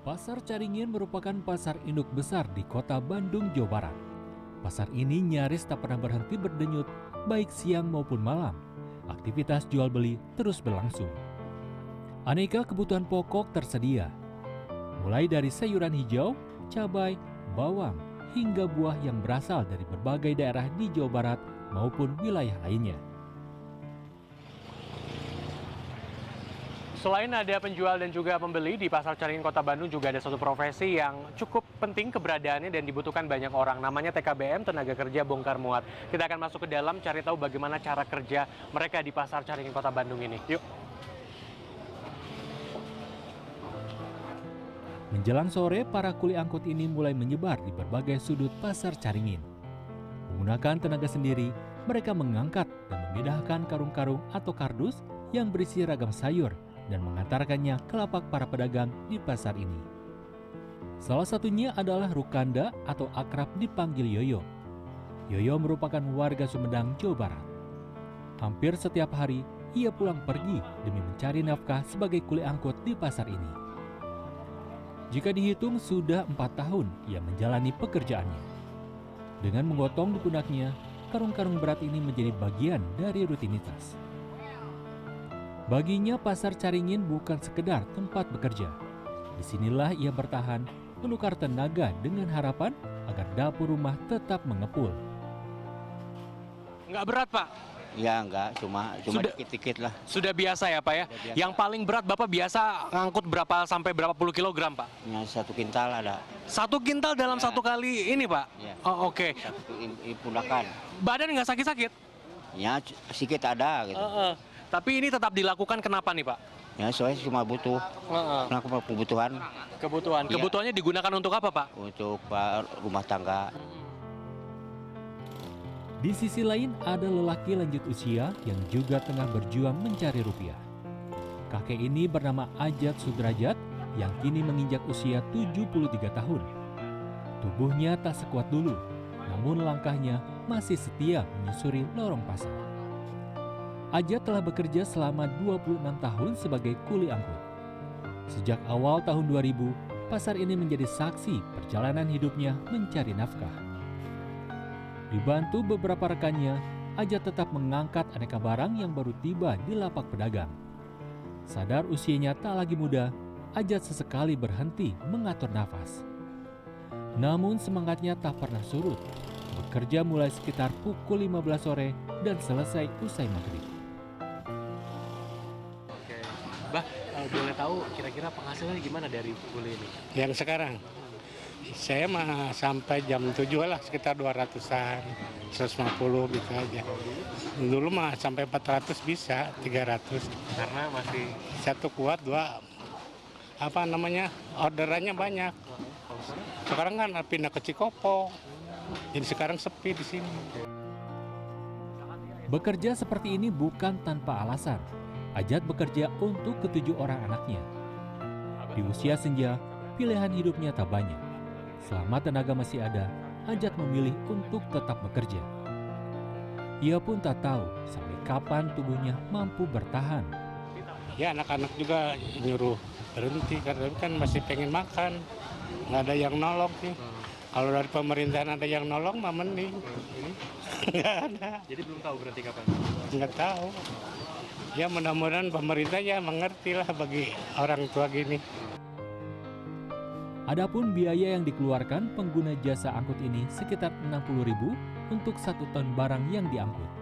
Pasar Caringin merupakan pasar induk besar di kota Bandung, Jawa Barat. Pasar ini nyaris tak pernah berhenti berdenyut, baik siang maupun malam. Aktivitas jual beli terus berlangsung. Aneka kebutuhan pokok tersedia, mulai dari sayuran hijau, cabai, bawang, hingga buah yang berasal dari berbagai daerah di Jawa Barat maupun wilayah lainnya. Selain ada penjual dan juga pembeli, di Pasar Caringin Kota Bandung juga ada satu profesi yang cukup penting keberadaannya dan dibutuhkan banyak orang. Namanya TKBM, Tenaga Kerja Bongkar Muat. Kita akan masuk ke dalam cari tahu bagaimana cara kerja mereka di Pasar Caringin Kota Bandung ini. Yuk. Menjelang sore, para kuli angkut ini mulai menyebar di berbagai sudut Pasar Caringin. Menggunakan tenaga sendiri, mereka mengangkat dan memindahkan karung-karung atau kardus yang berisi ragam sayur dan mengantarkannya ke lapak para pedagang di pasar ini. Salah satunya adalah Rukanda atau akrab dipanggil Yoyo. Yoyo merupakan warga Sumedang, Jawa Barat. Hampir setiap hari, ia pulang pergi demi mencari nafkah sebagai kuli angkut di pasar ini. Jika dihitung, sudah 4 tahun ia menjalani pekerjaannya. Dengan menggotong di pundaknya, karung-karung berat ini menjadi bagian dari rutinitas. Baginya Pasar Caringin bukan sekedar tempat bekerja. Disinilah ia bertahan, menukar tenaga dengan harapan agar dapur rumah tetap mengepul. Nggak berat, Pak? Ya enggak, cuma dikit-dikit lah. Sudah biasa ya, Pak ya? Biasa. Yang paling berat Bapak biasa ngangkut berapa sampai berapa puluh kilogram, Pak? Ya, 1 kintal ada. 1 kintal dalam Ya. satu kali ini, Pak? Ya. Oh, oke. Satu pundakan. Badan nggak sakit-sakit? Ya sedikit ada gitu. Tapi ini tetap dilakukan kenapa nih, Pak? Ya soalnya cuma butuh. Nah, kebutuhan Kebutuhan. Iya. Kebutuhannya digunakan untuk apa, Pak? untuk rumah tangga. Di sisi lain ada lelaki lanjut usia yang juga tengah berjuang mencari rupiah. Kakek ini bernama Ajat Sudrajat yang kini menginjak usia 73 tahun. Tubuhnya tak sekuat dulu, namun langkahnya masih setia menyusuri lorong pasar. Ajat telah bekerja selama 26 tahun sebagai kuli angkut. Sejak awal tahun 2000, pasar ini menjadi saksi perjalanan hidupnya mencari nafkah. Dibantu beberapa rekannya, Ajat tetap mengangkat aneka barang yang baru tiba di lapak pedagang. Sadar usianya tak lagi muda, Ajat sesekali berhenti mengatur nafas. Namun semangatnya tak pernah surut. Bekerja mulai sekitar pukul 15 sore dan selesai usai maghrib. Oke. Bah, boleh tahu kira-kira penghasilannya gimana dari kuli ini? Yang sekarang saya mah sampai jam 7 lah sekitar 200-an, 150 gitu aja. Dulu mah sampai 400 bisa, 300. Karena masih Satu kuat, dua orderannya banyak. Sekarang kan pindah ke Cikopo. Jadi sekarang sepi di sini. Bekerja seperti ini bukan tanpa alasan. Ajat bekerja untuk ke-7 orang anaknya. Di usia senja, pilihan hidupnya tak banyak. Selama tenaga masih ada, Ajat memilih untuk tetap bekerja. Ia pun tak tahu sampai kapan tubuhnya mampu bertahan. Ya anak-anak juga nyuruh berhenti karena kan masih pengen makan. Nggak ada yang nolong sih. Kalau dari pemerintahan ada yang nolong mah mending. Nggak ada. jadi belum tahu berarti kapan. Nggak tahu. Ya mudah-mudahan pemerintah ya mengerti lah bagi orang tua gini. Adapun biaya yang dikeluarkan pengguna jasa angkut ini sekitar 60.000 untuk 1 ton barang yang diangkut.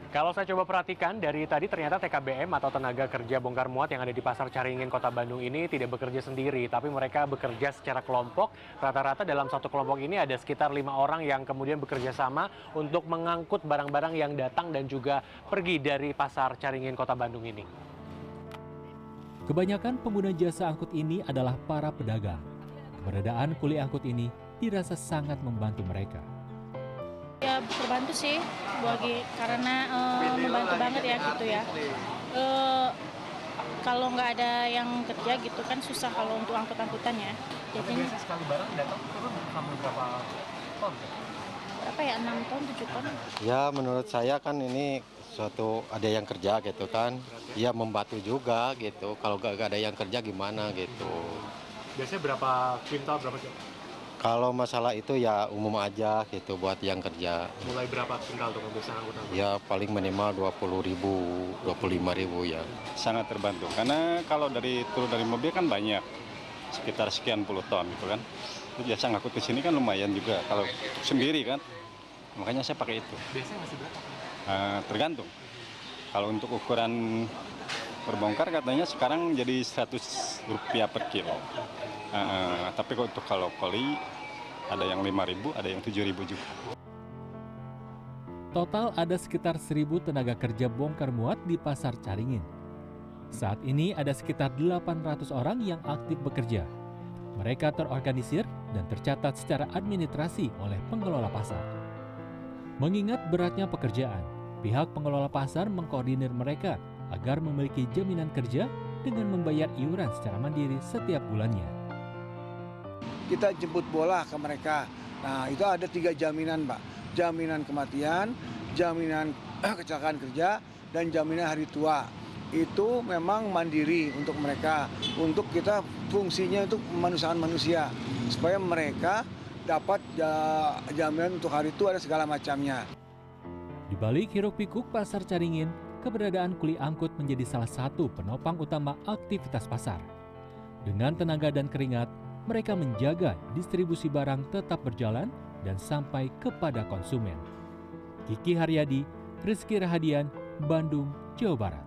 Kalau saya coba perhatikan dari tadi ternyata TKBM atau Tenaga Kerja Bongkar Muat yang ada di Pasar Caringin Kota Bandung ini tidak bekerja sendiri, tapi mereka bekerja secara kelompok. Rata-rata dalam satu kelompok ini ada sekitar 5 orang yang kemudian bekerja sama untuk mengangkut barang-barang yang datang dan juga pergi dari Pasar Caringin Kota Bandung ini. Kebanyakan pengguna jasa angkut ini adalah para pedagang. Keberadaan kuli angkut ini dirasa sangat membantu mereka. Ya terbantu sih, karena membantu banget ya gitu ya. Kalau nggak ada yang kerja gitu kan susah kalau untuk angkut-angkutannya. Jadi biasanya sekali barang datang turun sampai berapa ton? berapa ya, 6 ton, 7 ton? Ya menurut saya kan ini suatu ada yang kerja gitu kan. Ya membantu juga gitu. Kalau gak ada yang kerja gimana gitu. Biasanya berapa kuintal, berapa kilo? Kalau masalah itu ya umum aja gitu buat yang kerja. Mulai berapa kuintal tuh kalau bisa angkutan? Ya paling minimal 20.000, 25.000 ya. Sangat terbantu karena kalau turun dari mobil kan banyak, sekitar sekian puluh ton gitu kan. Itu biasa ngangkut ke sini kan lumayan juga kalau sendiri kan, makanya saya pakai itu. Biasanya masih berapa? Tergantung. Kalau untuk ukuran berbongkar katanya sekarang jadi Rp100 per kilo. Tapi untuk kalau koli ada yang 5.000, ada yang 7.000 juga. Total ada sekitar 1.000 tenaga kerja bongkar muat di Pasar Caringin. Saat ini ada sekitar 800 orang yang aktif bekerja. Mereka terorganisir dan tercatat secara administrasi oleh pengelola pasar. Mengingat beratnya pekerjaan, pihak pengelola pasar mengkoordinir mereka agar memiliki jaminan kerja dengan membayar iuran secara mandiri setiap bulannya. Kita jemput bola ke mereka. Nah, itu ada 3 jaminan, Pak. Jaminan kematian, jaminan kecelakaan kerja, dan jaminan hari tua. Itu memang mandiri untuk mereka. Untuk kita fungsinya untuk kemanusiaan manusia. Supaya mereka dapat jaminan untuk hari tua dan segala macamnya. Di balik hiruk-pikuk Pasar Caringin, keberadaan kuli angkut menjadi salah satu penopang utama aktivitas pasar. Dengan tenaga dan keringat, mereka menjaga distribusi barang tetap berjalan dan sampai kepada konsumen. Kiki Haryadi, Rizky Rahadian, Bandung, Jawa Barat.